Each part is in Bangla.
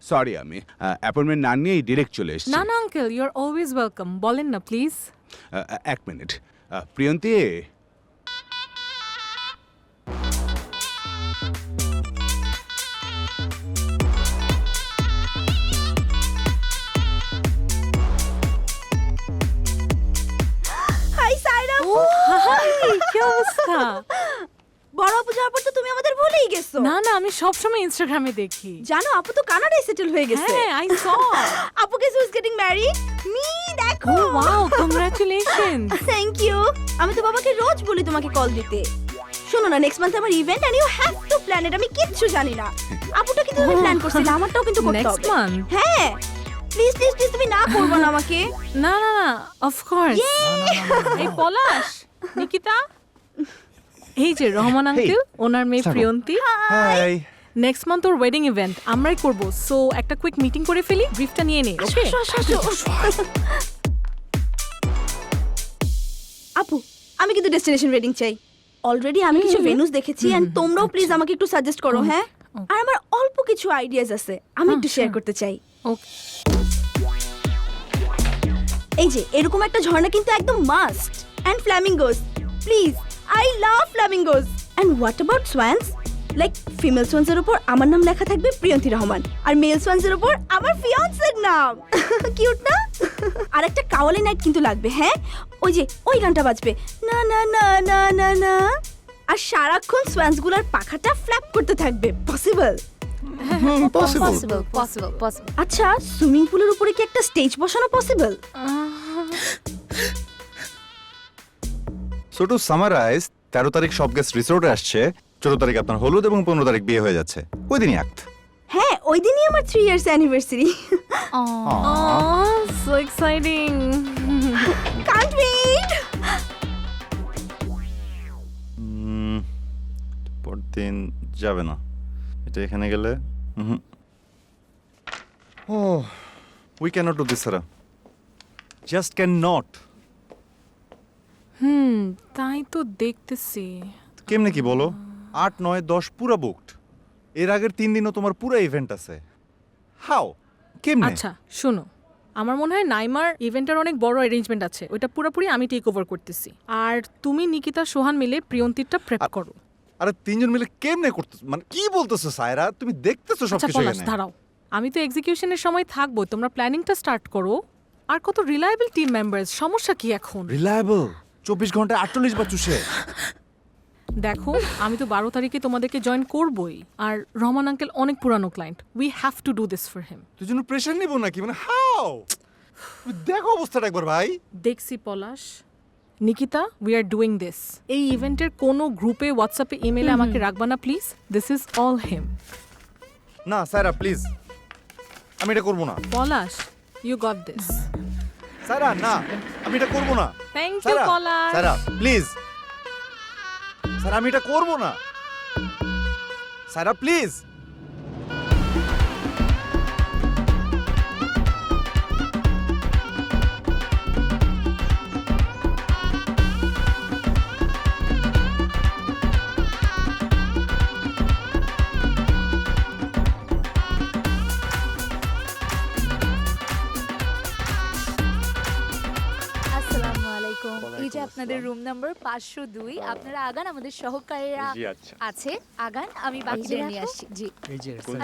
সরি আমি অ্যাপয়েন্টমেন্ট না নিয়েই ডিরেক্ট চলে এসেছি। না না uncle, you are always welcome. বলেন না প্লিজ। এক minute, Priyanti. Hi Saira, hi, কি অবস্থা? বড় আপু যাওয়ার পর তো তুমি আমাদের ভুলেই গেছো। না না, আমি সবসময় ইনস্টাগ্রামে দেখি। জানো আপু তো কানাডায় সেটেল হয়ে গেছে। হ্যাঁ, আই স। আপু guess who is getting married? Me, দেখো। Oh wow, congratulations. Thank you. আমি তো বাবাকে রোজ বলি তোমাকে কল দিতে। শোনো না, নেক্সট মান্থ আমার event and you have to plan it. আমি কিচ্ছু জানি না। আপুটা কিন্তু তুমি প্ল্যান করছিলে, আমারটাও কিন্তু করতে নেক্সট হবে। মান্থ? হ্যাঁ, প্লিজ প্লিজ প্লিজ, তুমি না করবে না আমাকে। না না না, অফ কোর্স। এই পলাশ, নিকিতা, এই যে রহমান আঙ্কেল, ওনার মেয়ে প্রিয়ন্তী। হাই। নেক্সট মান্থ ওর ওয়েডিং ইভেন্ট আমরাই করব, সো একটা কুইক মিটিং করে ফেলি, ব্রিফটা নিয়ে নে। ওকে আপু, আমি কিন্তু ডেস্টিনেশন ওয়েডিং চাই। অলরেডি আমি কিছু ভেন্যুস দেখেছি এন্ড তোমরাও প্লিজ আমাকে একটু সাজেস্ট করো। হ্যাঁ, আর আমার অল্প কিছু আইডিয়াস আছে, আমি একটু শেয়ার করতে চাই। ওকে। এই যে এরকম একটা ঝর্ণা কিন্তু একদম must, and flamingos, please, I love flamingos. And what about swans? Like female সোয়ান্সের উপর আমার নাম লেখা থাকবে প্রিয়ন্তী রহমান, আর মেল সোয়ান্সের উপর আমার ফিয়ান্সের নাম। কিউট না? আর একটা কাওয়ালি নাইট কিন্তু লাগবে। হ্যাঁ, ওই যে ওই গানটা বাজবে, না না না না না না, আর সারাক্ষণ সোয়ান্সগুলোর পাখাটা ফ্ল্যাপ করতে থাকবে। পসিবল? পসিবল। আচ্ছা, সুইমিং পুলের উপরে কি একটা স্টেজ বসানো পসিবল? সো টু সামারাইজ, 13 তারিখ সব গেস্ট রিসোর্টে আসছে, 14 তারিখ আপনার হলুদ এবং 15 তারিখ বিয়ে হয়ে যাচ্ছে। ওই দিনই অ্যাক্ট। হ্যাঁ, ওই দিনই আমার 3 years anniversary. So exciting. Can't wait. পরদিন যাবে না, এটা এখানে গেলে। Oh, we cannot do this, Sara, just can not. তাই তো দেখতেছি। কেমনে কি বলো? 8, 9, 10 পুরো বুকড। এর আগের 3 দিনও তোমার পুরো ইভেন্ট আছে। হাউ? কেমনে? আচ্ছা শোনো, আমার মনে হয় নাইমার ইভেন্টের অনেক বড় অ্যারেঞ্জমেন্ট আছে, ওইটা পুরোপুরি আমি টেক ওভার করতেছি, আর তুমি নিকিতা সোহান মিলে প্রিয়ন্তীরটা প্রেপ করো। আরে 3 জন মিলে কেমনে করতেছ? মানে কি বলতেছো সায়রা? তুমি দেখতেছো আচ্ছা সবকিছু পলাশ, এখানে। দাঁড়াও, আমি তো এক্সিকিউশনের সময় থাকবো, তোমরা প্ল্যানিংটা স্টার্ট করো। আর কত রিলায়েবল টিম মেম্বার্স, সমস্যা কি এখন? রিলায়েবল 24 ঘন্টায় 48 বার চুষে। দেখো, আমি তো 12 তারিখে তোমাদেরকে জয়েন করবই, আর রহমান আঙ্কেল অনেক পুরানো client, we have to do this for him. তুই জন্য প্রেশার নিব নাকি? মানে হাউ? দেখো অবস্থাটা একবার ভাই। দেখছি Palash. Nikita, we are doing this. এই ইভেন্টের কোনো গ্রুপে, হোয়াটসঅ্যাপে, ইমেলে আমাকে রাখবা না please. This is all him. না সায়রা প্লিজ, আমি এটা করব না। Palash, you got this. Saira না, আমি এটা করব না। Thank you Saira, Palash. Saira please, Saira আমি এটা করব না। সায়রা প্লিজ। আসসালামু আলাইকুম। এই যে আপনাদের রুম নাম্বার 502, আপনারা আগান, আমাদের সহকারীরা আছে, আগান, আমি বাকিদের নিয়ে আসছি। জি,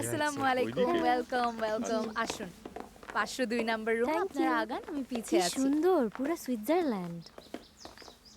আসসালামু আলাইকুম, ওয়েলকাম ওয়েলকাম, আসুন। 502 নাম্বার রুম, আপনারা আগান, আমি পিছে আছি। সুন্দর, পুরো সুইজারল্যান্ড।